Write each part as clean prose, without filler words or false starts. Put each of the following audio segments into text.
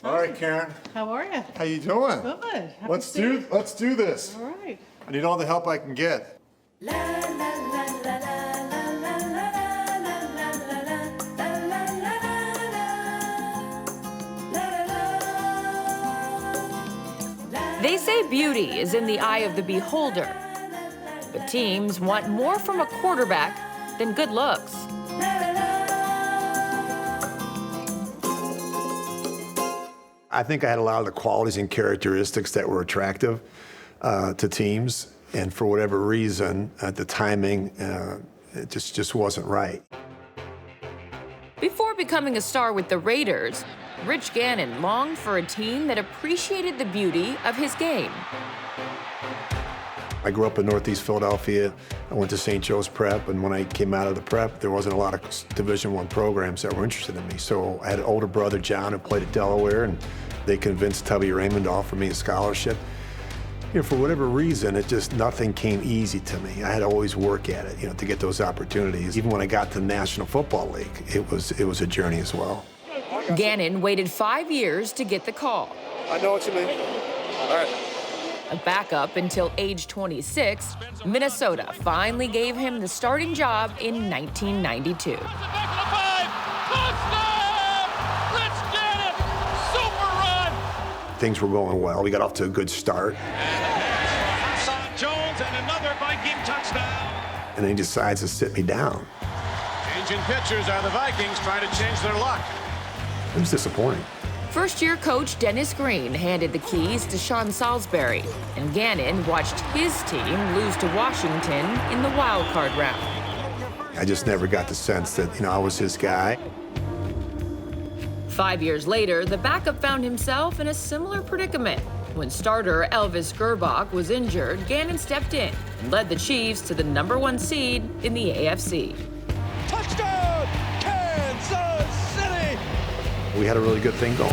All right, Karen. How are you? How you doing? Good. Let's do this. All right. I need all the help I can get. They say beauty is in the eye of the beholder, but teams want more from a quarterback than good looks. I think I had a lot of the qualities and characteristics that were attractive to teams, and for whatever reason, the timing it just wasn't right. Before becoming a star with the Raiders, Rich Gannon longed for a team that appreciated the beauty of his game. I grew up in Northeast Philadelphia. I went to St. Joe's Prep, and when I came out of the prep, there wasn't a lot of Division I programs that were interested in me. So I had an older brother, John, who played at Delaware, and they convinced Tubby Raymond to offer me a scholarship. You know, for whatever reason, nothing came easy to me. I had to always work at it, to get those opportunities. Even when I got to the National Football League, it was a journey as well. Gannon waited 5 years to get the call. I know what you mean. All right. A backup until age 26, Minnesota finally gave him the starting job in 1992. Things were going well. We got off to a good start. Jones and another Viking touchdown. And then he decides to sit me down. Changing pitchers are the Vikings trying to change their luck. It was disappointing. First-year coach Dennis Green handed the keys to Sean Salisbury, and Gannon watched his team lose to Washington in the wild card round. I just never got the sense that, I was his guy. 5 years later, the backup found himself in a similar predicament. When starter Elvis Gerbach was injured, Gannon stepped in and led the Chiefs to the #1 seed in the AFC. Touchdown, Kansas City! We had a really good thing going.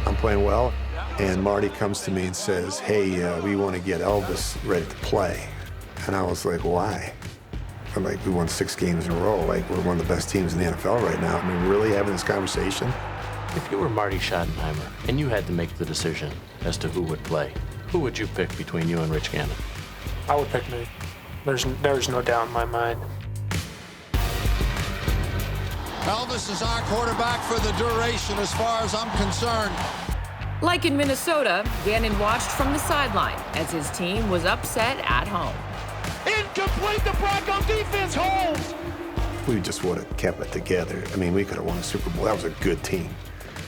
I'm playing well, and Marty comes to me and says, hey, we want to get Elvis ready to play. And I was like, why? I'm like, we won 6 games in a row. Like, we're one of the best teams in the NFL right now. I mean, really having this conversation? If you were Marty Schottenheimer and you had to make the decision as to who would play, who would you pick between you and Rich Gannon? I would pick me. There's no doubt in my mind. Elvis is our quarterback for the duration as far as I'm concerned. Like in Minnesota, Gannon watched from the sideline as his team was upset at home. Incomplete, the Bronco defense holds! We just would have kept it together. I mean, we could have won a Super Bowl. That was a good team.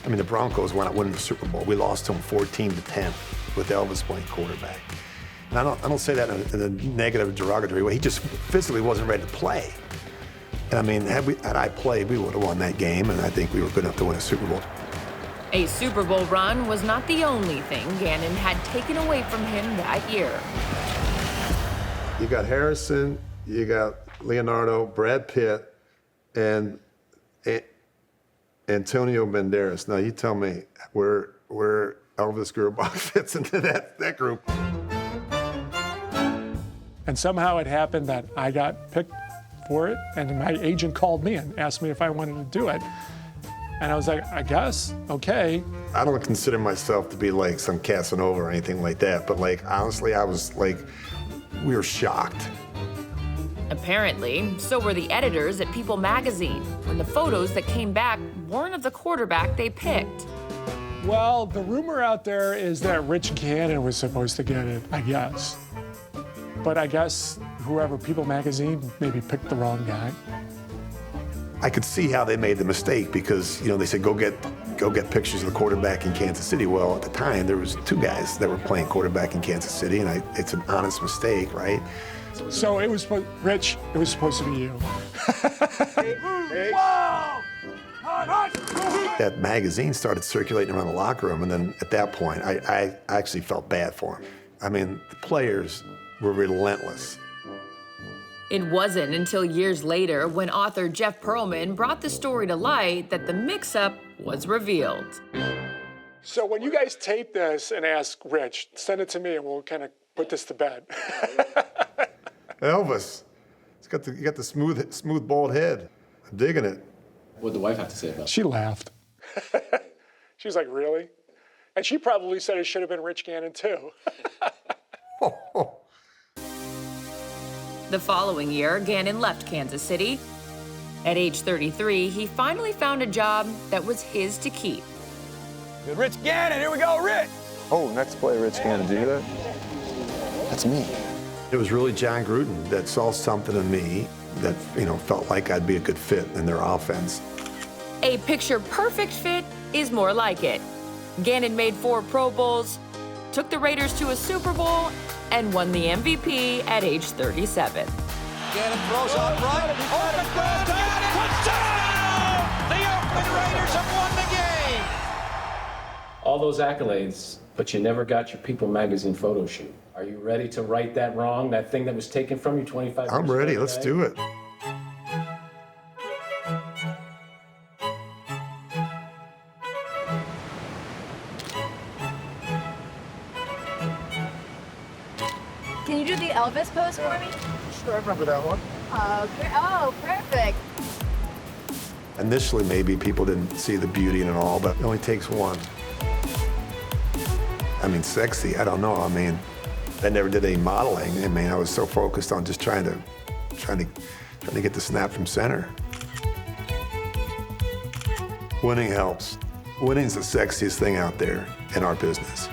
I mean, the Broncos went out winning the Super Bowl. We lost to them 14-10 with Elvis playing quarterback. And I don't say that in a negative, derogatory way. He just physically wasn't ready to play. And I mean, had I played, we would have won that game, and I think we were good enough to win a Super Bowl. A Super Bowl run was not the only thing Gannon had taken away from him that year. You got Harrison, you got Leonardo, Brad Pitt, and Antonio Banderas. Now you tell me where Elvis Gerbach fits into that group. And somehow it happened that I got picked for it, and my agent called me and asked me if I wanted to do it. And I was like, I guess, okay. I don't consider myself to be like some Casanova or anything like that, but like, honestly, I was like, we were shocked. Apparently, so were the editors at People magazine when the photos that came back weren't of the quarterback they picked. Well, the rumor out there is that Rich Gannon was supposed to get it, I guess. But I guess whoever People magazine maybe picked the wrong guy. I could see how they made the mistake because, they said, go get pictures of the quarterback in Kansas City. Well, at the time, there was 2 guys that were playing quarterback in Kansas City, and it's an honest mistake, right? So it was, Rich, it was supposed to be you. That magazine started circulating around the locker room, and then at that point, I actually felt bad for him. I mean, the players were relentless. It wasn't until years later when author Jeff Pearlman brought the story to light that the mix-up was revealed. So when you guys tape this and ask Rich, send it to me and we'll kind of put this to bed. Elvis, you got the smooth bald head. I'm digging it. What did the wife have to say about it? She laughed. She was like, really? And she probably said it should have been Rich Gannon, too. The following year, Gannon left Kansas City. At age 33, he finally found a job that was his to keep. Good Rich Gannon, here we go, Rich! Oh, next play, Rich Gannon. Did you hear that? That's me. It was really John Gruden that saw something in me that, felt like I'd be a good fit in their offense. A picture-perfect fit is more like it. Gannon made 4 Pro Bowls, took the Raiders to a Super Bowl, and won the MVP at age 37. Gannon throws on right. Open goal, Gannon! Touchdown! The Oakland Raiders have won the game! All those accolades, but you never got your People magazine photo shoot. Are you ready to right that wrong, that thing that was taken from you 25 years ago? I'm ready. Let's do it. Can you do the Elvis pose for me? Sure, I remember that one. Oh, perfect. Initially, maybe people didn't see the beauty in it all, but it only takes one. Sexy, I don't know. I never did any modeling. I was so focused on just trying to get the snap from center. Winning helps. Winning's the sexiest thing out there in our business.